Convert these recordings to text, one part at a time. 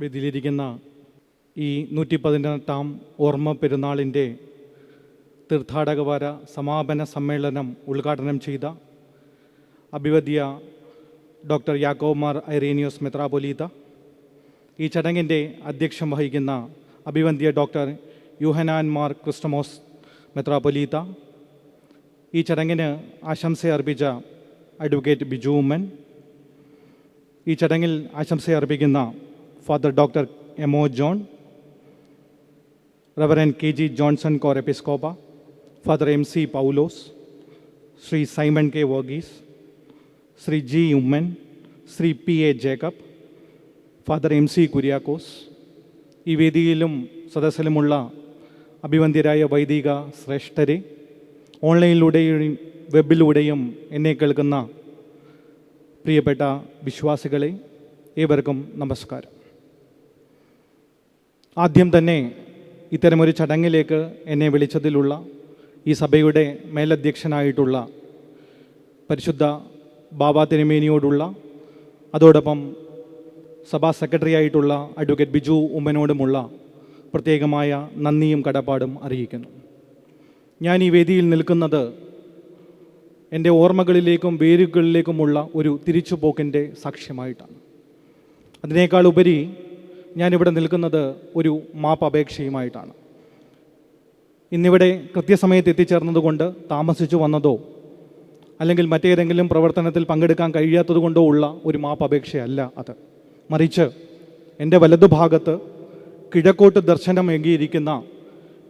വേദിയിലിരിക്കുന്ന ഈ 118-ാം ഓർമ്മ പെരുന്നാളിൻ്റെ തീർത്ഥാടകവാര സമാപന സമ്മേളനം ഉദ്ഘാടനം ചെയ്ത അഭിവദ്യ ഡോക്ടർ യാക്കോബ് മാർ ഐറേനിയോസ് മെത്രാപ്പൊലീത്ത, ഈ ചടങ്ങിൻ്റെ അധ്യക്ഷം വഹിക്കുന്ന അഭിവന്ദ്യ ഡോക്ടർ യൂഹനാൻ മാർ ക്രിസ്റ്റമോസ് മെത്രാപ്പൊലീത്ത, ഈ ചടങ്ങിന് ആശംസയർപ്പിച്ച അഡ്വക്കേറ്റ് ബിജു ഉമ്മൻ, ഈ ചടങ്ങിൽ ആശംസയർപ്പിക്കുന്ന ഫാദർ ഡോക്ടർ എമോ John, reverend K G Johnson കോർ എപ്പിസ്കോപ്പ, father M C Paulose, Shri Simon K Varghese, Shri G Oommen, Shri P A Jacob, father M C Kuriakose, ഈ വേദിയിലും സദസ്സിലുമുള്ള അഭിവന്ദ്യരായ വൈദിക ശ്രേഷ്ഠരെ, ഓൺലൈനിലൂടെയും വെബിലൂടെയും എന്നെ കേൾക്കുന്ന പ്രിയപ്പെട്ട വിശ്വാസികളെ, ഏവർക്കും നമസ്കാരം. ആദ്യം തന്നെ ഇത്തരമൊരു ചടങ്ങിലേക്ക് എന്നെ വിളിച്ചതിലുള്ള ഈ സഭയുടെ മേലധ്യക്ഷനായിട്ടുള്ള പരിശുദ്ധ ബാബ തിരുമേനിയോടുള്ള, അതോടൊപ്പം സഭാ സെക്രട്ടറി ആയിട്ടുള്ള അഡ്വക്കേറ്റ് ബിജു ഉമ്മനോടുമുള്ള പ്രത്യേകമായ നന്ദിയും കടപ്പാടും അറിയിക്കുന്നു. ഞാൻ ഈ വേദിയിൽ നിൽക്കുന്നത് എൻ്റെ ഓർമ്മകളിലേക്കും വേരുകളിലേക്കുമുള്ള ഒരു തിരിച്ചുപോക്കിൻ്റെ സാക്ഷ്യമായിട്ടാണ്. അതിനേക്കാൾ ഉപരി ഞാനിവിടെ നിൽക്കുന്നത് ഒരു മാപ്പ് അപേക്ഷയുമായിട്ടാണ്. ഇന്നിവിടെ കൃത്യസമയത്ത് എത്തിച്ചേർന്നതുകൊണ്ട് താമസിച്ചു വന്നതോ അല്ലെങ്കിൽ മറ്റേതെങ്കിലും പ്രവർത്തനത്തിൽ പങ്കെടുക്കാൻ കഴിയാത്തതുകൊണ്ടോ ഉള്ള ഒരു മാപ്പ് അപേക്ഷയല്ല അത്. മറിച്ച് എൻ്റെ വലതുഭാഗത്ത് കിഴക്കോട്ട് ദർശനമേകിയിരിക്കുന്ന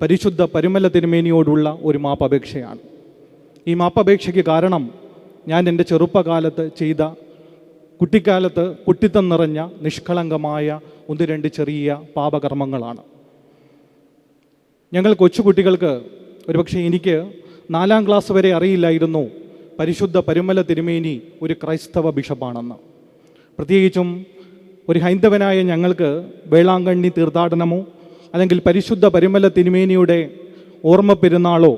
പരിശുദ്ധ പരുമല തിരുമേനിയോടുള്ള ഒരു മാപ്പ് അപേക്ഷയാണ്. ഈ മാപ്പ് അപേക്ഷയ്ക്ക് കാരണം ഞാൻ എൻ്റെ ചെറുപ്പകാലത്ത് ചെയ്ത, കുട്ടിക്കാലത്ത് കുട്ടിത്തം നിറഞ്ഞ നിഷ്കളങ്കമായ 1-2 ചെറിയ പാപകർമ്മങ്ങളാണ്. ഞങ്ങൾ കൊച്ചുകുട്ടികൾക്ക്, ഒരുപക്ഷെ എനിക്ക് 4ാം ക്ലാസ് വരെ അറിയില്ലായിരുന്നു പരിശുദ്ധ പരുമല തിരുമേനി ഒരു ക്രൈസ്തവ ബിഷപ്പാണെന്ന്. പ്രത്യേകിച്ചും ഒരു ഹൈന്ദവനായ ഞങ്ങൾക്ക് വേളാങ്കണ്ണി തീർത്ഥാടനമോ അല്ലെങ്കിൽ പരിശുദ്ധ പരുമല തിരുമേനിയുടെ ഓർമ്മ പെരുന്നാളോ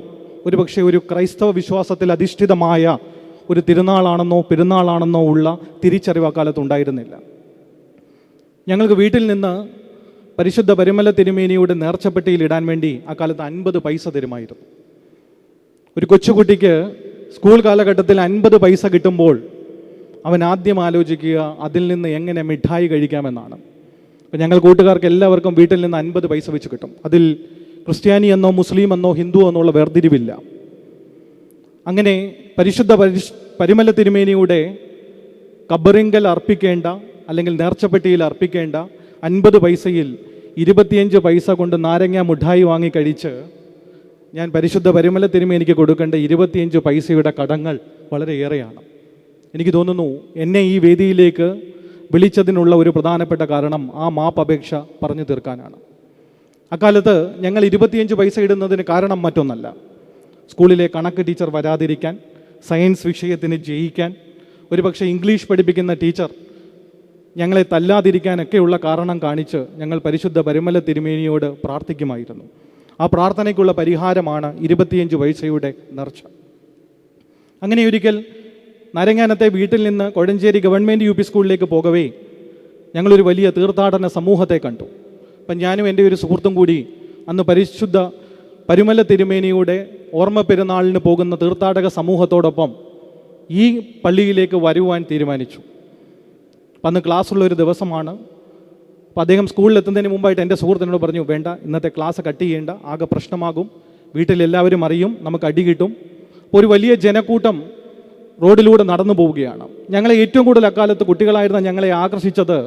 ഒരുപക്ഷെ ഒരു ക്രൈസ്തവ വിശ്വാസത്തിൽ അധിഷ്ഠിതമായ ഒരു തിരുനാളാണെന്നോ പെരുന്നാളാണെന്നോ ഉള്ള തിരിച്ചറിവ് അക്കാലത്ത് ഉണ്ടായിരുന്നില്ല. ഞങ്ങൾക്ക് വീട്ടിൽ നിന്ന് പരിശുദ്ധ പരുമല തിരുമേനിയുടെ നേർച്ചപ്പെട്ടിയിൽ ഇടാൻ വേണ്ടി അക്കാലത്ത് 50 പൈസ തരുമായിരുന്നു. ഒരു കൊച്ചുകുട്ടിക്ക് സ്കൂൾ കാലഘട്ടത്തിൽ 50 പൈസ കിട്ടുമ്പോൾ അവൻ ആദ്യം ആലോചിക്കുക അതിൽ നിന്ന് എങ്ങനെ മിഠായി കഴിക്കാമെന്നാണ്. അപ്പം ഞങ്ങൾ കൂട്ടുകാർക്ക് എല്ലാവർക്കും വീട്ടിൽ നിന്ന് 50 പൈസ വെച്ച് കിട്ടും. അതിൽ ക്രിസ്ത്യാനി എന്നോ മുസ്ലിം എന്നോ ഹിന്ദു എന്നുള്ള വേർതിരിവില്ല. അങ്ങനെ പരിശുദ്ധ പരുമല തിരുമേനിയുടെ കബറിങ്കൽ അർപ്പിക്കേണ്ട അല്ലെങ്കിൽ നേർച്ചപ്പെട്ടിയിൽ അർപ്പിക്കേണ്ട 50 പൈസയിൽ 25 പൈസ കൊണ്ട് നാരങ്ങ മുഠായി വാങ്ങി കഴിച്ച് ഞാൻ പരിശുദ്ധ പരുമല തിരുമേനിക്ക് കൊടുക്കേണ്ട 25 പൈസയുടെ കടങ്ങൾ വളരെയേറെയാണ്. എനിക്ക് തോന്നുന്നു എന്നെ ഈ വേദിയിലേക്ക് വിളിച്ചതിനുള്ള ഒരു പ്രധാനപ്പെട്ട കാരണം ആ മാപ്പ് അപേക്ഷ പറഞ്ഞു തീർക്കാനാണ്. അക്കാലത്ത് ഞങ്ങൾ 25 പൈസ ഇടുന്നതിന് കാരണം മറ്റൊന്നല്ല. സ്കൂളിലെ കണക്ക് ടീച്ചർ വരാതിരിക്കാൻ, സയൻസ് വിഷയത്തിന് ജയിക്കാൻ, ഒരുപക്ഷെ ഇംഗ്ലീഷ് പഠിപ്പിക്കുന്ന ടീച്ചർ ഞങ്ങളെ തല്ലാതിരിക്കാനൊക്കെയുള്ള കാരണം കാണിച്ച് ഞങ്ങൾ പരിശുദ്ധ പരുമല തിരുമേനിയോട് പ്രാർത്ഥിക്കുമായിരുന്നു. ആ പ്രാർത്ഥനയ്ക്കുള്ള പരിഹാരമാണ് 25 പൈസയുടെ നേർച്ച. അങ്ങനെ ഒരിക്കൽ നാരങ്ങാനത്തെ വീട്ടിൽ നിന്ന് കോഴഞ്ചേരി ഗവൺമെൻറ് UP സ്കൂളിലേക്ക് പോകവേ ഞങ്ങളൊരു വലിയ തീർത്ഥാടന സമൂഹത്തെ കണ്ടു. അപ്പം ഞാനും എൻ്റെ ഒരു സുഹൃത്തും കൂടി അന്ന് പരിശുദ്ധ പരുമല തിരുമേനിയുടെ ഓർമ്മ പെരുന്നാളിന് പോകുന്ന തീർത്ഥാടക സമൂഹത്തോടൊപ്പം ഈ പള്ളിയിലേക്ക് വരുവാൻ തീരുമാനിച്ചു. അപ്പം അന്ന് ക്ലാസ്സുള്ളൊരു ദിവസമാണ്. അപ്പോൾ അദ്ദേഹം സ്കൂളിലെത്തുന്നതിന് മുമ്പായിട്ട് എൻ്റെ സുഹൃത്തിനോട് പറഞ്ഞു, വേണ്ട, ഇന്നത്തെ ക്ലാസ് കട്ട് ചെയ്യേണ്ട, ആകെ പ്രശ്നമാകും, വീട്ടിലെല്ലാവരും അറിയും, നമുക്ക് അടി കിട്ടും. ഒരു വലിയ ജനക്കൂട്ടം റോഡിലൂടെ നടന്നു പോവുകയാണ്. ഞങ്ങളെ ഏറ്റവും കൂടുതൽ അക്കാലത്ത് കുട്ടികളായിരുന്ന ഞങ്ങളെ ആകർഷിച്ചത്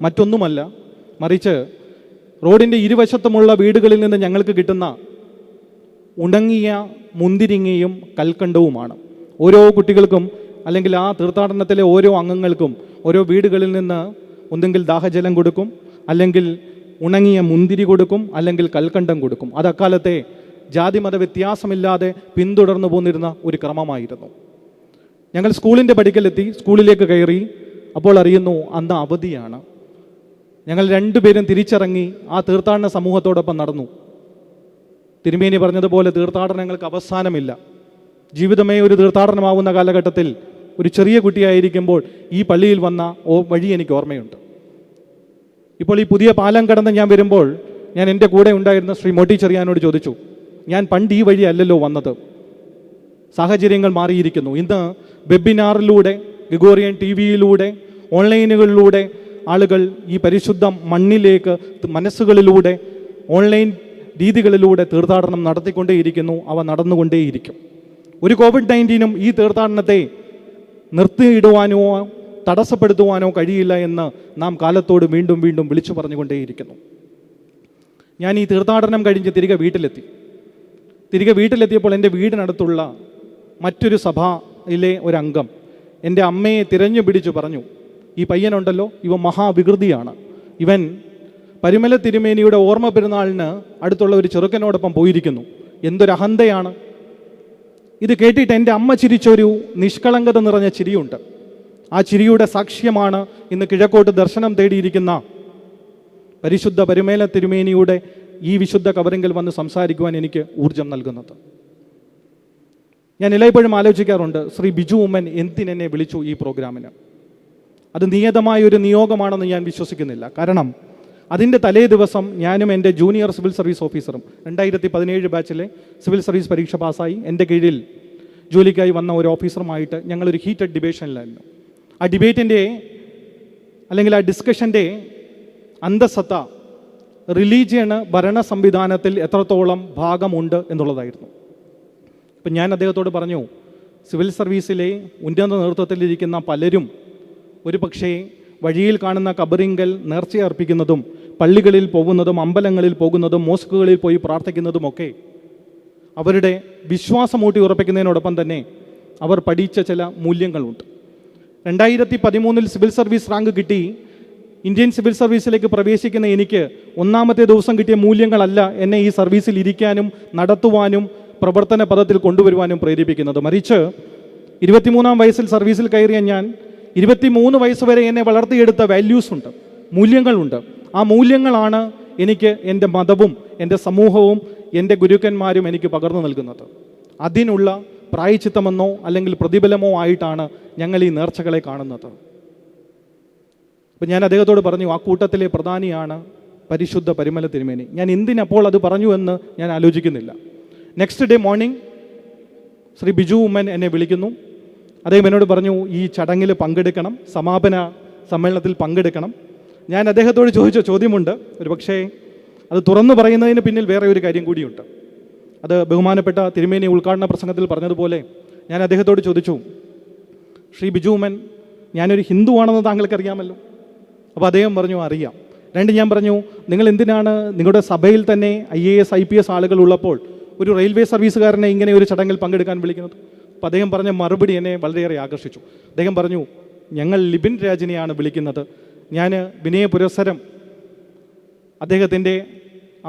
മറ്റൊന്നുമല്ല, മറിച്ച് റോഡിൻ്റെ ഇരുവശത്തുമുള്ള വീടുകളിൽ നിന്ന് ഞങ്ങൾക്ക് കിട്ടുന്ന ഉണങ്ങിയ മുന്തിരിങ്ങയും കൽക്കണ്ടവുമാണ്. ഓരോ കുട്ടികൾക്കും അല്ലെങ്കിൽ ആ തീർത്ഥാടനത്തിലെ ഓരോ അംഗങ്ങൾക്കും ഓരോ വീടുകളിൽ നിന്ന് ഒന്നെങ്കിൽ ദാഹജലം കൊടുക്കും, അല്ലെങ്കിൽ ഉണങ്ങിയ മുന്തിരി കൊടുക്കും, അല്ലെങ്കിൽ കൽക്കണ്ടം കൊടുക്കും. അത് അക്കാലത്തെ ജാതിമത വ്യത്യാസമില്ലാതെ പിന്തുടർന്നു പോന്നിരുന്ന ഒരു ക്രമമായിരുന്നു. ഞങ്ങൾ സ്കൂളിൻ്റെ പടിക്കലെത്തി, സ്കൂളിലേക്ക് കയറി. അപ്പോൾ അറിയുന്നു അന്ന് അവധിയാണ്. ഞങ്ങൾ 2 പേരും തിരിച്ചിറങ്ങി ആ തീർത്ഥാടന സമൂഹത്തോടൊപ്പം നടന്നു. തിരുമേനി പറഞ്ഞതുപോലെ തീർത്ഥാടനങ്ങൾക്ക് അവസാനമില്ല. ജീവിതമേ ഒരു തീർത്ഥാടനമാവുന്ന കാലഘട്ടത്തിൽ ഒരു ചെറിയ കുട്ടിയായിരിക്കുമ്പോൾ ഈ പള്ളിയിൽ വന്ന വഴി എനിക്ക് ഓർമ്മയുണ്ട്. ഇപ്പോൾ ഈ പുതിയ പാലം കടന്ന് ഞാൻ വരുമ്പോൾ ഞാൻ എൻ്റെ കൂടെ ഉണ്ടായിരുന്ന ശ്രീ മോട്ടി ചെറിയാനോട് ചോദിച്ചു, ഞാൻ പണ്ട് ഈ വഴി അല്ലല്ലോ വന്നത്, സാഹചര്യങ്ങൾ മാറിയിരിക്കുന്നു. ഇന്ന് വെബിനാറിലൂടെ, ഗ്രിഗോറിയൻ ടി വിയിലൂടെ, ഓൺലൈനുകളിലൂടെ ആളുകൾ ഈ പരിശുദ്ധ മണ്ണിലേക്ക് മനസ്സുകളിലൂടെ, ഓൺലൈൻ രീതികളിലൂടെ തീർത്ഥാടനം നടത്തിക്കൊണ്ടേയിരിക്കുന്നു. അവ നടന്നുകൊണ്ടേയിരിക്കും. ഒരു COVID-19 ഈ തീർത്ഥാടനത്തെ നിർത്തിയിടുവാനോ തടസ്സപ്പെടുത്തുവാനോ കഴിയില്ല എന്ന് നാം കാലത്തോട് വീണ്ടും വീണ്ടും വിളിച്ചു പറഞ്ഞുകൊണ്ടേയിരിക്കുന്നു. ഞാൻ ഈ തീർത്ഥാടനം കഴിഞ്ഞ് തിരികെ വീട്ടിലെത്തിയപ്പോൾ എൻ്റെ വീടിനടുത്തുള്ള മറ്റൊരു സഭയിലെ ഒരംഗം എൻ്റെ അമ്മയെ തിരഞ്ഞു പിടിച്ചു പറഞ്ഞു, ഈ പയ്യനുണ്ടല്ലോ, ഇവൻ മഹാവികൃതിയാണ്, ഇവൻ പരിമല തിരുമേനിയുടെ ഓർമ്മ പെരുന്നാളിന് അടുത്തുള്ള ഒരു ചെറുക്കനോടൊപ്പം പോയിരിക്കുന്നു, എന്തൊരു അഹന്തയാണ്. ഇത് കേട്ടിട്ട് എൻ്റെ അമ്മ ചിരിച്ചൊരു നിഷ്കളങ്കത നിറഞ്ഞ ചിരിയുണ്ട്. ആ ചിരിയുടെ സാക്ഷ്യമാണ് ഇന്ന് കിഴക്കോട്ട് ദർശനം തേടിയിരിക്കുന്ന പരിശുദ്ധ പരിമേല തിരുമേനിയുടെ ഈ വിശുദ്ധ കബറിങ്കിൽ വന്ന് സംസാരിക്കുവാൻ എനിക്ക് ഊർജം നൽകുന്നത്. ഞാൻ എല്ലായ്പ്പോഴും ആലോചിക്കാറുണ്ട്, ശ്രീ ബിജു ഉമ്മൻ എന്തിനെന്നെ വിളിച്ചു ഈ പ്രോഗ്രാമിന്. അത് നിയതമായ ഒരു നിയോഗമാണെന്ന് ഞാൻ വിശ്വസിക്കുന്നില്ല. കാരണം അതിൻ്റെ തലേ ദിവസം ഞാനും എൻ്റെ ജൂനിയർ സിവിൽ സർവീസ് ഓഫീസറും 2017 ബാച്ചിലെ സിവിൽ സർവീസ് പരീക്ഷ പാസ്സായി എൻ്റെ കീഴിൽ ജോലിക്കായി വന്ന ഒരു ഓഫീസറുമായിട്ട് ഞങ്ങളൊരു ഹീറ്റഡ് ഡിബേഷനിലായിരുന്നു. ആ ഡിബേറ്റിൻ്റെ അല്ലെങ്കിൽ ആ ഡിസ്കഷൻ്റെ അന്തസത്ത റിലീജിയന് ഭരണ സംവിധാനത്തിൽ എത്രത്തോളം ഭാഗമുണ്ട് എന്നുള്ളതായിരുന്നു. ഇപ്പം ഞാൻ അദ്ദേഹത്തോട് പറഞ്ഞു, സിവിൽ സർവീസിലെ ഉന്നത നേതൃത്വത്തിലിരിക്കുന്ന പലരും ഒരു പക്ഷേ വഴിയിൽ കാണുന്ന കബറിങ്കൽ നേർച്ചയർപ്പിക്കുന്നതും പള്ളികളിൽ പോകുന്നതും അമ്പലങ്ങളിൽ പോകുന്നതും മോസ്കുകളിൽ പോയി പ്രാർത്ഥിക്കുന്നതുമൊക്കെ അവരുടെ വിശ്വാസം ഊട്ടി ഉറപ്പിക്കുന്നതിനോടൊപ്പം തന്നെ അവർ പഠിച്ച ചില മൂല്യങ്ങളുണ്ട്. 2013 സിവിൽ സർവീസ് റാങ്ക് കിട്ടി ഇന്ത്യൻ സിവിൽ സർവീസിലേക്ക് പ്രവേശിക്കുന്ന എനിക്ക് ഒന്നാമത്തെ ദിവസം കിട്ടിയ മൂല്യങ്ങളല്ല എന്നെ ഈ സർവീസിൽ ഇരിക്കാനും നടത്തുവാനും പ്രവർത്തന പദത്തിൽ കൊണ്ടുവരുവാനും പ്രേരിപ്പിക്കുന്നത്. മറിച്ച് 23-ാം വയസ്സിൽ സർവീസിൽ കയറിയ ഞാൻ 23 വയസ്സ് വരെ എന്നെ വളർത്തിയെടുത്ത വാല്യൂസ് ഉണ്ട്, മൂല്യങ്ങളുണ്ട്. ആ മൂല്യങ്ങളാണ് എനിക്ക് എൻ്റെ മതവും എൻ്റെ സമൂഹവും എൻ്റെ ഗുരുക്കന്മാരും എനിക്ക് പകർന്നു നൽകുന്നത്. അതിനുള്ള പ്രായച്ചിത്തമെന്നോ അല്ലെങ്കിൽ പ്രതിഫലമോ ആയിട്ടാണ് ഞങ്ങൾ ഈ നേർച്ചകളെ കാണുന്നത്. അപ്പം ഞാൻ അദ്ദേഹത്തോട് പറഞ്ഞു, ആ കൂട്ടത്തിലെ പ്രധാനിയാണ് പരിശുദ്ധ പരിമല തിരുമേനി. ഞാൻ എന്തിനപ്പോൾ അത് പറഞ്ഞു എന്ന് ഞാൻ ആലോചിക്കുന്നില്ല. Next day morning Shri Biju Oommen എന്നെ വിളിക്കുന്നു. അദ്ദേഹം എന്നോട് പറഞ്ഞു, ഈ ചടങ്ങിൽ പങ്കെടുക്കണം, സമാപന സമ്മേളനത്തിൽ പങ്കെടുക്കണം. ഞാൻ അദ്ദേഹത്തോട് ചോദിച്ച ചോദ്യമുണ്ട്, ഒരു പക്ഷേ അത് തുറന്നു പറയുന്നതിന് പിന്നിൽ വേറെ ഒരു കാര്യം കൂടിയുണ്ട്. അത് ബഹുമാനപ്പെട്ട തിരുമേനി ഉദ്ഘാടന പ്രസംഗത്തിൽ പറഞ്ഞതുപോലെ ഞാൻ അദ്ദേഹത്തോട് ചോദിച്ചു, ശ്രീ ബിജു ഉമ്മൻ, ഞാനൊരു ഹിന്ദുവാണെന്ന് താങ്കൾക്കറിയാമല്ലോ. അപ്പോൾ അദ്ദേഹം പറഞ്ഞു, അറിയാം. ഞാൻ പറഞ്ഞു, നിങ്ങൾ എന്തിനാണ് നിങ്ങളുടെ സഭയിൽ തന്നെ IAS IPS ആളുകൾ ഉള്ളപ്പോൾ ഒരു റെയിൽവേ സർവീസുകാരനെ ഇങ്ങനെ ഒരു ചടങ്ങിൽ പങ്കെടുക്കാൻ വിളിക്കുന്നത്? അപ്പോൾ അദ്ദേഹം പറഞ്ഞ മറുപടി എന്നെ വളരെയേറെ ആകർഷിച്ചു. അദ്ദേഹം പറഞ്ഞു, ഞങ്ങൾ ലിബിൻ രാജിനെയാണ് വിളിക്കുന്നത്. ഞാൻ വിനയ പുരസ്സരം അദ്ദേഹത്തിൻ്റെ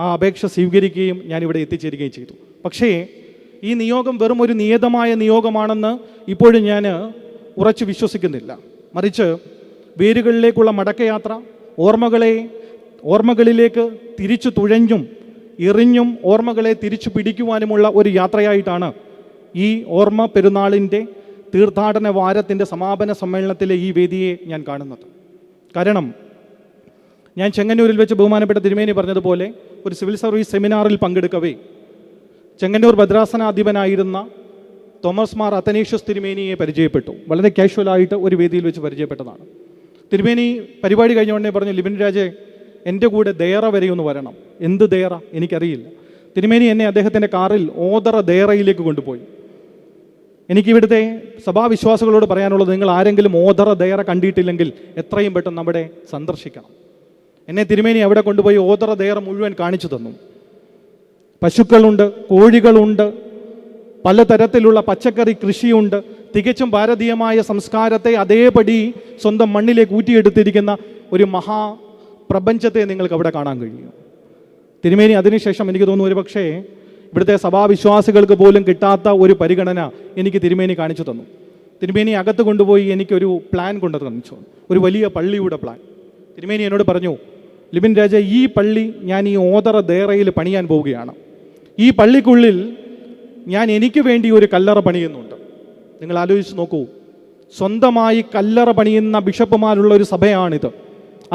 ആ അപേക്ഷ സ്വീകരിക്കുകയും ഞാനിവിടെ എത്തിച്ചേരുകയും ചെയ്തു. പക്ഷേ ഈ നിയോഗം വെറും ഒരു നിയതമായ നിയോഗമാണെന്ന് ഇപ്പോഴും ഞാൻ ഉറച്ചു വിശ്വസിക്കുന്നില്ല. മറിച്ച് വേരുകളിലേക്കുള്ള മടക്കയാത്ര, ഓർമ്മകളിലേക്ക് തിരിച്ചു തുഴഞ്ഞും എറിഞ്ഞും ഓർമ്മകളെ തിരിച്ചു പിടിക്കുവാനുമുള്ള ഒരു യാത്രയായിട്ടാണ് ഈ ഓർമ്മ പെരുന്നാളിൻ്റെ തീർത്ഥാടന വാരത്തിൻ്റെ സമാപന സമ്മേളനത്തിലെ ഈ വേദിയെ ഞാൻ കാണുന്നത്. കാരണം ഞാൻ ചെങ്ങന്നൂരിൽ വെച്ച് ബഹുമാനപ്പെട്ട തിരുമേനി പറഞ്ഞതുപോലെ ഒരു സിവിൽ സർവീസ് സെമിനാറിൽ പങ്കെടുക്കവേ ചെങ്ങന്നൂർ ഭദ്രാസനാധിപനായിരുന്ന തോമസ് മാർ അത്തനേഷ്യസ് തിരുമേനിയെ പരിചയപ്പെട്ടു. വളരെ കാഷ്വലായിട്ട് ഒരു വേദിയിൽ വെച്ച് പരിചയപ്പെട്ടതാണ്. തിരുമേനി പരിപാടി കഴിഞ്ഞുകൊണ്ടേ പറഞ്ഞു, ലിബിൻ രാജെ, എൻ്റെ കൂടെ ദേറ വരെ ഒന്ന് വരണം. എന്ത് ദേറ എനിക്കറിയില്ല. തിരുമേനി എന്നെ അദ്ദേഹത്തിൻ്റെ കാറിൽ ഓതറ ദേറയിലേക്ക് കൊണ്ടുപോയി. എനിക്കിവിടുത്തെ സഭാവിശ്വാസികളോട് പറയാനുള്ളത്, നിങ്ങൾ ആരെങ്കിലും ഓതറ ദേറ കണ്ടിട്ടില്ലെങ്കിൽ എത്രയും പെട്ടെന്ന് അവിടെ സന്ദർശിക്കണം. എന്നെ തിരുമേനി അവിടെ കൊണ്ടുപോയി ഓതറ ദേറ മുഴുവൻ കാണിച്ചു തന്നു. പശുക്കളുണ്ട്, കോഴികളുണ്ട്, പലതരത്തിലുള്ള പച്ചക്കറി കൃഷിയുണ്ട്. തികച്ചും ഭാരതീയമായ സംസ്കാരത്തെ അതേപടി സ്വന്തം മണ്ണിലേക്ക് ഊറ്റിയെടുത്തിരിക്കുന്ന ഒരു മഹാപ്രപഞ്ചത്തെ നിങ്ങൾക്ക് അവിടെ കാണാൻ കഴിയും. തിരുമേനി അതിനുശേഷം എനിക്ക് തോന്നുന്നു ഒരു പക്ഷേ ഇവിടുത്തെ സഭാവിശ്വാസികൾക്ക് പോലും കിട്ടാത്ത ഒരു പരിഗണന എനിക്ക് തിരുമേനി കാണിച്ചു തന്നു. തിരുമേനി അകത്ത് കൊണ്ടുപോയി എനിക്കൊരു പ്ലാൻ കൊണ്ടു കാണിച്ചു, ഒരു വലിയ പള്ളിയുടെ പ്ലാൻ. തിരുമേനി എന്നോട് പറഞ്ഞു, ലിബിൻ രാജ, ഈ പള്ളി ഞാൻ ഈ ഓതറ ദേറയിൽ പണിയാൻ പോവുകയാണ്. ഈ പള്ളിക്കുള്ളിൽ ഞാൻ എനിക്ക് വേണ്ടി ഒരു കല്ലറ പണിയുന്നുണ്ട്. നിങ്ങൾ ആലോചിച്ച് നോക്കൂ, സ്വന്തമായി കല്ലറ പണിയുന്ന ബിഷപ്പുമാരുള്ള ഒരു സഭയാണിത്.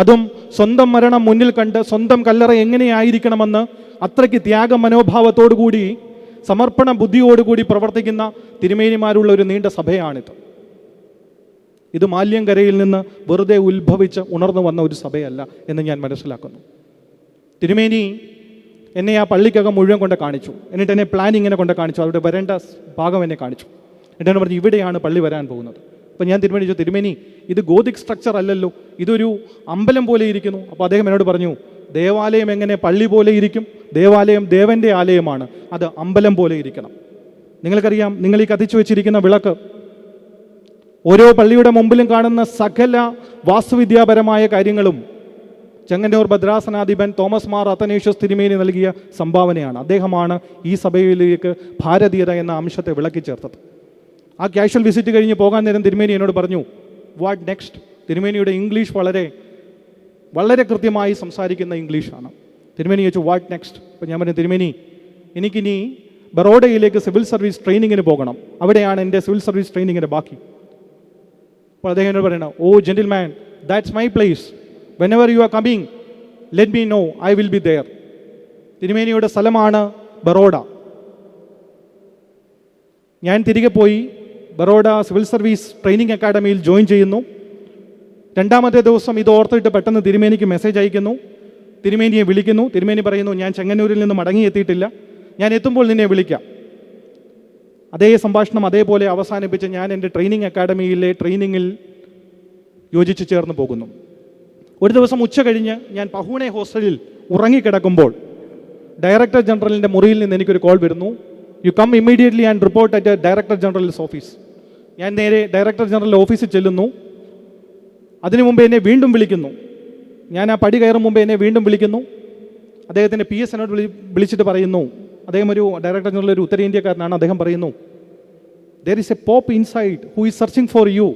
അതും സ്വന്തം മരണം മുന്നിൽ കണ്ട് സ്വന്തം കല്ലറ എങ്ങനെയായിരിക്കണമെന്ന് അത്രയ്ക്ക് ത്യാഗ മനോഭാവത്തോടുകൂടി സമർപ്പണ ബുദ്ധിയോടുകൂടി പ്രവർത്തിക്കുന്ന തിരുമേനിമാരുള്ള ഒരു നീണ്ട സഭയാണിത്. ഇത് മാല്യങ്കരയിൽ നിന്ന് വെറുതെ ഉത്ഭവിച്ച് ഉണർന്നു വന്ന ഒരു സഭയല്ല എന്ന് ഞാൻ മനസ്സിലാക്കുന്നു. തിരുമേനി എന്നെ ആ പള്ളിക്കകം മുഴുവൻ കൊണ്ട് കാണിച്ചു. എന്നിട്ട് എന്നെ പ്ലാനിങ്ങിനെ കൊണ്ട് കാണിച്ചു. അവിടെ വരേണ്ട ഭാഗം എന്നെ കാണിച്ചു. എന്നിട്ട് പറഞ്ഞു ഇവിടെയാണ് പള്ളി വരാൻ പോകുന്നത്. അപ്പോൾ ഞാൻ തിരുമേനി തിരുമേനി ഇത് ഗോതിക് സ്ട്രക്ചർ അല്ലല്ലോ, ഇതൊരു അമ്പലം പോലെ ഇരിക്കുന്നു. അപ്പോൾ അദ്ദേഹം എന്നോട് പറഞ്ഞു ദേവാലയം എങ്ങനെ പള്ളി പോലെ ഇരിക്കും? ദേവാലയം ദേവൻ്റെ ആലയമാണ്, അത് അമ്പലം പോലെ ഇരിക്കണം. നിങ്ങൾക്കറിയാം, നിങ്ങൾ ഈ കത്തിച്ചു വെച്ചിരിക്കുന്ന വിളക്ക് ഓരോ പള്ളിയുടെ മുമ്പിലും കാണുന്ന സകല വാസ്തുവിദ്യാപരമായ കാര്യങ്ങളും ചെങ്ങന്നൂർ ഭദ്രാസനാധിപൻ തോമസ് മാർ അത്തനേഷ്യസ് തിരുമേനി നൽകിയ സംഭാവനയാണ്. അദ്ദേഹമാണ് ഈ സഭയിലേക്ക് ഭാരതീയത എന്ന അംശത്തെ വിളക്കി ചേർത്തത്. ആ ക്യാഷ്വൽ വിസിറ്റ് കഴിഞ്ഞ് പോകാൻ നേരം തിരുമേനി എന്നോട് പറഞ്ഞു വാട്ട് നെക്സ്റ്റ്. തിരുമേനിയുടെ ഇംഗ്ലീഷ് വളരെ വളരെ കൃത്യമായി സംസാരിക്കുന്ന ഇംഗ്ലീഷാണ്. തിരുമേനി ചോദിച്ചു വാട്ട് നെക്സ്റ്റ്. അപ്പോൾ ഞാൻ പറഞ്ഞു തിരുമേനി എനിക്കിനി ബറോഡയിലേക്ക് സിവിൽ സർവീസ് ട്രെയിനിങ്ങിന് പോകണം, അവിടെയാണ് എൻ്റെ സിവിൽ സർവീസ് ട്രെയിനിങ്ങിൻ്റെ ബാക്കി. അപ്പോൾ അദ്ദേഹം എന്നോട് പറയണം oh gentleman, that's my place, whenever you are coming let me know, I will be there. തിരുമേനിയുടെ സ്ഥലമാണ് ബറോഡ. ഞാൻ തിരികെ പോയി ബറോഡ സിവിൽ സർവീസ് ട്രെയിനിങ് അക്കാഡമിയിൽ ജോയിൻ ചെയ്യുന്നു. രണ്ടാമത്തെ ദിവസം ഇത് ഓർത്തിട്ട് പെട്ടെന്ന് തിരുമേനിക്ക് മെസ്സേജ് അയക്കുന്നു. തിരുമേനിയെ വിളിക്കുന്നു. തിരുമേനി പറയുന്നു ഞാൻ ചെങ്ങന്നൂരിൽ നിന്ന് മടങ്ങിയെത്തിയിട്ടില്ല, ഞാൻ എത്തുമ്പോൾ നിന്നെ വിളിക്കാം. അതേ സംഭാഷണം അതേപോലെ അവസാനിപ്പിച്ച് ഞാൻ എൻ്റെ ട്രെയിനിങ് അക്കാഡമിയിലെ ട്രെയിനിങ്ങിൽ യോജിച്ച് ചേർന്ന് പോകുന്നു. ഒരു ദിവസം ഉച്ച കഴിഞ്ഞ് ഞാൻ പഹൂണെ ഹോസ്റ്റലിൽ ഉറങ്ങിക്കിടക്കുമ്പോൾ ഡയറക്ടർ ജനറലിൻ്റെ മുറിയിൽ നിന്ന് എനിക്കൊരു കോൾ വരുന്നു. You come immediately and report at director general's office. ഞാൻ നേരെ ഡയറക്ടർ ജനറൽ ഓഫീസിൽ ചെല്ലുന്നു. അതിനു മുമ്പ് എന്നെ വീണ്ടും വിളിക്കുന്നു. ഞാൻ ആ പടി കയറും മുമ്പ് എന്നെ വീണ്ടും വിളിക്കുന്നു. അദ്ദേഹത്തിൻ്റെ PS എന്നോട് വിളിച്ചിട്ട് പറയുന്നു, അദ്ദേഹം ഒരു ഡയറക്ടർ ജനറൽ ഒരു ഉത്തരേന്ത്യക്കാരനാണ്. അദ്ദേഹം പറയുന്നു there is a pope inside who is searching for you.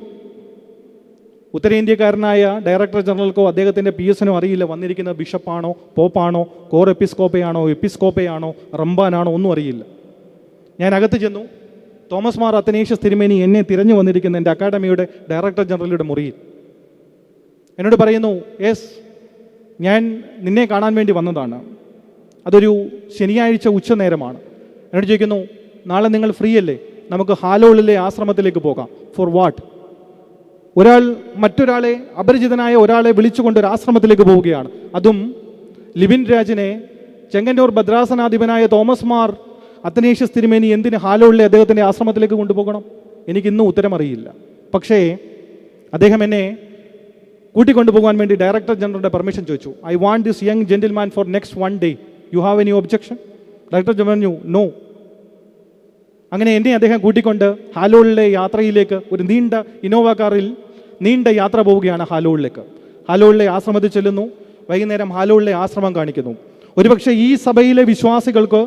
ഉത്തരേന്ത്യക്കാരനായ ഡയറക്ടർ ജനറൽക്കോ അദ്ദേഹത്തിൻ്റെ PS-നോ അറിയില്ല വന്നിരിക്കുന്ന ബിഷപ്പാണോ പോപ്പാണോ കോർ എപ്പിസ്കോപ്പയാണോ എപ്പിസ്കോപ്പയാണോ റംബാനാണോ ഒന്നും അറിയില്ല. ഞാൻ അകത്ത് ചെന്നു. തോമസ് മാർ അത്തനേഷ്യസ് തിരുമേനി എന്നെ തിരഞ്ഞു വന്നിരിക്കുന്ന എൻ്റെ അക്കാഡമിയുടെ ഡയറക്ടർ ജനറലുടെ മുറിയിൽ എന്നോട് പറയുന്നു യെസ്, ഞാൻ നിന്നെ കാണാൻ വേണ്ടി വന്നതാണ്. അതൊരു ശനിയാഴ്ച ഉച്ച നേരമാണ്. എന്നോട് ചോദിക്കുന്നു നാളെ നിങ്ങൾ ഫ്രീ അല്ലേ, നമുക്ക് ഹാലോളിലെ ആശ്രമത്തിലേക്ക് പോകാം. For what? ഒരാൾ മറ്റൊരാളെ അപരിചിതനായ ഒരാളെ വിളിച്ചുകൊണ്ട് ഒരു ആശ്രമത്തിലേക്ക് പോവുകയാണ്. അതും ലിബിൻ രാജിനെ ചെങ്ങന്നൂർ ഭദ്രാസനാധിപനായ തോമസ് മാർ അത്തനേഷ്യസ് തിരുമേനി എന്തിന് ഹാലോളിലെ അദ്ദേഹത്തിൻ്റെ ആശ്രമത്തിലേക്ക് കൊണ്ടുപോകണം? എനിക്കിന്നും ഉത്തരം അറിയില്ല. പക്ഷേ അദ്ദേഹം എന്നെ കൂട്ടിക്കൊണ്ടുപോകാൻ വേണ്ടി ഡയറക്ടർ ജനറലിൻ്റെ പെർമിഷൻ ചോദിച്ചു. I want this young gentleman for next 1 day. You have any objection? Director general പറഞ്ഞു നോ. അങ്ങനെ എന്നെ അദ്ദേഹം കൂട്ടിക്കൊണ്ട് ഹാലോളിലെ യാത്രയിലേക്ക് ഒരു നീണ്ട ഇന്നോവ കാറിൽ നീണ്ട യാത്ര പോവുകയാണ് ഹാലോളിലേക്ക്. ഹാലോളിലെ ആശ്രമത്തിൽ ചെല്ലുന്നു. വൈകുന്നേരം ഹാലോളിലെ ആശ്രമം കാണിക്കുന്നു. ഒരുപക്ഷെ ഈ സഭയിലെ വിശ്വാസികൾക്ക്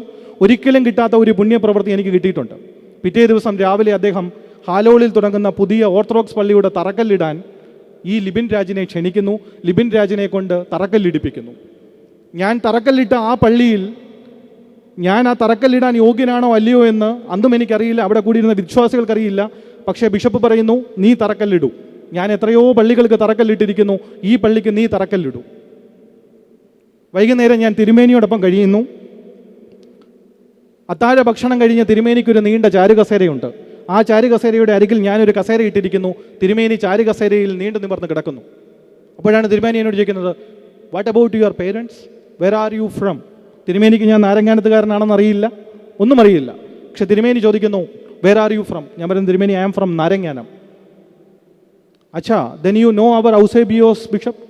ഒരിക്കലും കിട്ടാത്ത ഒരു പുണ്യപ്രവൃത്തി എനിക്ക് കിട്ടിയിട്ടുണ്ട്. പിറ്റേ ദിവസം രാവിലെ അദ്ദേഹം ഹാലോളിൽ തുടങ്ങുന്ന പുതിയ ഓർത്തഡോക്സ് പള്ളിയുടെ തറക്കല്ലിടാൻ ഈ ലിബിൻ രാജിനെ ക്ഷണിക്കുന്നു. ലിബിൻ രാജിനെ കൊണ്ട് തറക്കല്ലിടിപ്പിക്കുന്നു. ഞാൻ തറക്കല്ലിട്ട ആ പള്ളിയിൽ ഞാൻ ആ തറക്കല്ലിടാൻ യോഗ്യനാണോ അല്ലയോ എന്ന് അന്നും എനിക്കറിയില്ല, അവിടെ കൂടിയിരുന്ന വിശ്വാസികൾക്കറിയില്ല. പക്ഷേ ബിഷപ്പ് പറയുന്നു നീ തറക്കല്ലിടൂ. ഞാൻ എത്രയോ പള്ളികൾക്ക് തറക്കല്ലിട്ടിരിക്കുന്നു, ഈ പള്ളിക്ക് നീ തറക്കല്ലിടൂ. വൈകുന്നേരം ഞാൻ തിരുമേനിയോടൊപ്പം കഴിയുന്നു. അത്താഴ ഭക്ഷണം കഴിഞ്ഞ് തിരുമേനിക്കൊരു നീണ്ട ചാരുകസേരയുണ്ട്. ആ ചാരുകസേരയുടെ അരികിൽ ഞാനൊരു കസേര ഇട്ടിരിക്കുന്നു. തിരുമേനി ചാരുകസേരയിൽ നീണ്ടു നിവർന്ന് കിടക്കുന്നു. അപ്പോഴാണ് തിരുമേനി എന്നോട് ചോദിക്കുന്നത് what about your parents, where are you from? തിരുമേനിക്ക് ഞാൻ നാരങ്ങാനത്തുകാരനാണെന്ന് അറിയില്ല, ഒന്നും അറിയില്ല. പക്ഷെ തിരുമേനി ചോദിക്കുന്നു വെർ ആർ യു ഫ്രം? ഞാൻ പറയുന്നു തിരുമേനി ഐ ആം ഫ്രം നാരങ്ങാനം. അച്ഛാ then you know our Eusebios bishop?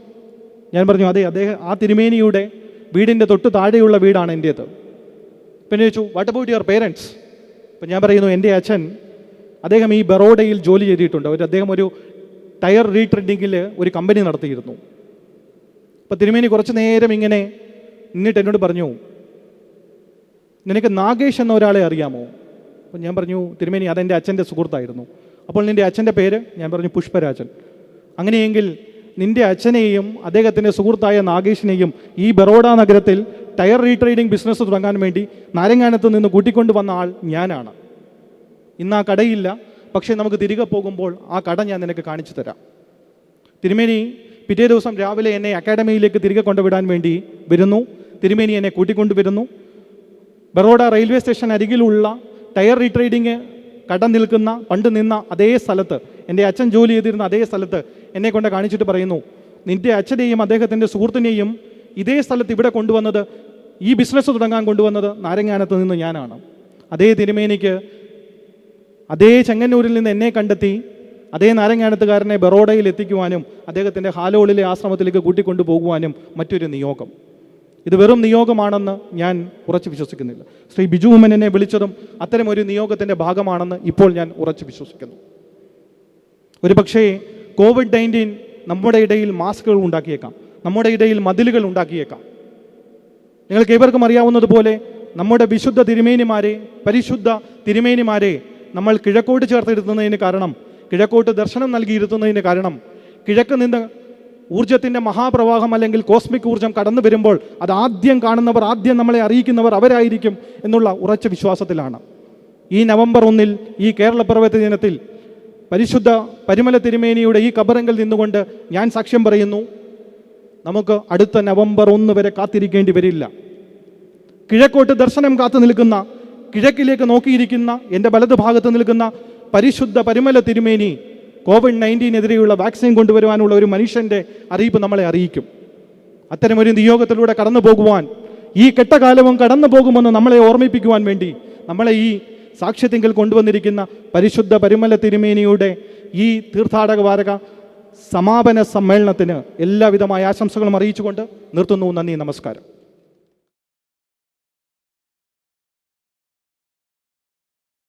ഞാൻ പറഞ്ഞു അതെ, അദ്ദേഹം ആ തിരുമേനിയുടെ വീടിൻ്റെ തൊട്ട് താഴെയുള്ള വീടാണ് എൻ്റേത്. പിന്നെ ചോദിച്ചു വാട്ട് അബൌട്ട് യുവർ പേരൻസ്? അപ്പം ഞാൻ പറയുന്നു എൻ്റെ അച്ഛൻ അദ്ദേഹം ഈ ബറോഡയിൽ ജോലി ചെയ്തിട്ടുണ്ട്. അദ്ദേഹം ഒരു ടയർ റീട്രെൻഡിങ്ങിൽ ഒരു കമ്പനി നടത്തിയിരുന്നു. അപ്പം തിരുമേനി കുറച്ച് നേരം ഇങ്ങനെ നിന്നിട്ട് എന്നോട് പറഞ്ഞു നിനക്ക് നാഗേഷ് എന്ന ഒരാളെ അറിയാമോ? അപ്പം ഞാൻ പറഞ്ഞു തിരുമേനി അതെൻ്റെ അച്ഛൻ്റെ സുഹൃത്തായിരുന്നു. അപ്പോൾ നിൻ്റെ അച്ഛൻ്റെ പേര്? ഞാൻ പറഞ്ഞു പുഷ്പരാജൻ. അങ്ങനെയെങ്കിൽ നിൻ്റെ അച്ഛനെയും അദ്ദേഹത്തിൻ്റെ സുഹൃത്തായ നാഗേഷിനെയും ഈ ബറോഡ നഗരത്തിൽ ടയർ റീട്രേഡിംഗ് ബിസിനസ് തുടങ്ങാൻ വേണ്ടി നാരങ്ങാനത്ത് നിന്ന് കൂട്ടിക്കൊണ്ട് വന്ന ആൾ ഞാനാണ്. ഇന്ന് ആ കടയില്ല, പക്ഷേ നമുക്ക് തിരികെ പോകുമ്പോൾ ആ കട ഞാൻ നിനക്ക് കാണിച്ചു തരാം. തിരുമേനി പിറ്റേ ദിവസം രാവിലെ എന്നെ അക്കാഡമിയിലേക്ക് തിരികെ കൊണ്ടുവിടാൻ വേണ്ടി വരുന്നു. തിരുമേനി എന്നെ കൂട്ടിക്കൊണ്ടുവരുന്നു. ബറോഡ റെയിൽവേ സ്റ്റേഷൻ അരികിലുള്ള ടയർ റീട്രേഡിങ് കട നിൽക്കുന്ന പണ്ട് നിന്ന അതേ സ്ഥലത്ത്, എൻ്റെ അച്ഛൻ ജോലി ചെയ്തിരുന്ന അതേ സ്ഥലത്ത് എന്നെ കൊണ്ട് കാണിച്ചിട്ട് പറയുന്നു, നിൻ്റെ അച്ഛനെയും അദ്ദേഹത്തിൻ്റെ സുഹൃത്തിനെയും ഇതേ സ്ഥലത്ത് ഇവിടെ കൊണ്ടുവന്നത്, ഈ ബിസിനസ് തുടങ്ങാൻ കൊണ്ടുവന്നത് നാരങ്ങാനത്ത് നിന്ന് ഞാനാണ്. അതേ തിരുമേനിക്ക് അതേ ചെങ്ങന്നൂരിൽ നിന്ന് എന്നെ കണ്ടെത്തി അതേ നാരങ്ങാനത്തുകാരനെ ബറോഡയിൽ എത്തിക്കുവാനും അദ്ദേഹത്തിൻ്റെ ഹാലോളിലെ ആശ്രമത്തിലേക്ക് കൂട്ടിക്കൊണ്ടു പോകുവാനും മറ്റൊരു നിയോഗം. ഇത് വെറും നിയോഗമാണെന്ന് ഞാൻ ഉറച്ചു വിശ്വസിക്കുന്നില്ല. ശ്രീ ബിജു ഉമ്മൻ എന്നെ വിളിച്ചതും അത്തരമൊരു നിയോഗത്തിൻ്റെ ഭാഗമാണെന്ന് ഇപ്പോൾ ഞാൻ ഉറച്ചു വിശ്വസിക്കുന്നു. ഒരു പക്ഷേ COVID-19 നമ്മുടെ ഇടയിൽ മാസ്കുകൾ ഉണ്ടാക്കിയേക്കാം, നമ്മുടെ ഇടയിൽ മതിലുകൾ ഉണ്ടാക്കിയേക്കാം. നിങ്ങൾക്ക് ഏവർക്കും അറിയാവുന്നതുപോലെ നമ്മുടെ വിശുദ്ധ തിരുമേനിമാരെ, പരിശുദ്ധ തിരുമേനിമാരെ നമ്മൾ കിഴക്കോട്ട് ചേർത്തിരുത്തുന്നതിന് കാരണം, കിഴക്കോട്ട് ദർശനം നൽകിയിരുത്തുന്നതിന് കാരണം, കിഴക്ക് നിന്ന് ഊർജത്തിൻ്റെ മഹാപ്രവാഹം അല്ലെങ്കിൽ കോസ്മിക് ഊർജം കടന്നു വരുമ്പോൾ അത് ആദ്യം കാണുന്നവർ, ആദ്യം നമ്മളെ അറിയിക്കുന്നവർ അവരായിരിക്കും എന്നുള്ള ഉറച്ച വിശ്വാസത്തിലാണ്. ഈ നവംബർ 1 ഈ കേരളപ്പിറവി ദിനത്തിൽ പരിശുദ്ധ പരിമല തിരുമേനിയുടെ ഈ കബറിങ്കിൽ നിന്നുകൊണ്ട് ഞാൻ സാക്ഷ്യം പറയുന്നു, നമുക്ക് അടുത്ത നവംബർ 1 വരെ കാത്തിരിക്കേണ്ടി വരില്ല. കിഴക്കോട്ട് ദർശനം കാത്തു നിൽക്കുന്ന, കിഴക്കിലേക്ക് നോക്കിയിരിക്കുന്ന എൻ്റെ വലതു ഭാഗത്ത് നിൽക്കുന്ന പരിശുദ്ധ പരിമല തിരുമേനി COVID-19-എതിരെയുള്ള വാക്സിൻ കൊണ്ടുവരുവാനുള്ള ഒരു മനുഷ്യൻ്റെ അറിയിപ്പ് നമ്മളെ അറിയിക്കും. അത്തരമൊരു നിയോഗത്തിലൂടെ കടന്നു പോകുവാൻ, ഈ കെട്ടകാലവും കടന്നു പോകുമെന്ന് നമ്മളെ ഓർമ്മിപ്പിക്കുവാൻ വേണ്ടി നമ്മളെ ഈ സാക്ഷ്യത്തിങ്കൽ കൊണ്ടുവന്നിരിക്കുന്ന പരിശുദ്ധ പരിമല തിരുമേനിയുടെ ഈ തീർത്ഥാടക വാരക സമാപന സമ്മേളനത്തിന് എല്ലാവിധമായ ആശംസകളും അറിയിച്ചുകൊണ്ട് നിർത്തുന്നു. നന്ദി, നമസ്കാരം.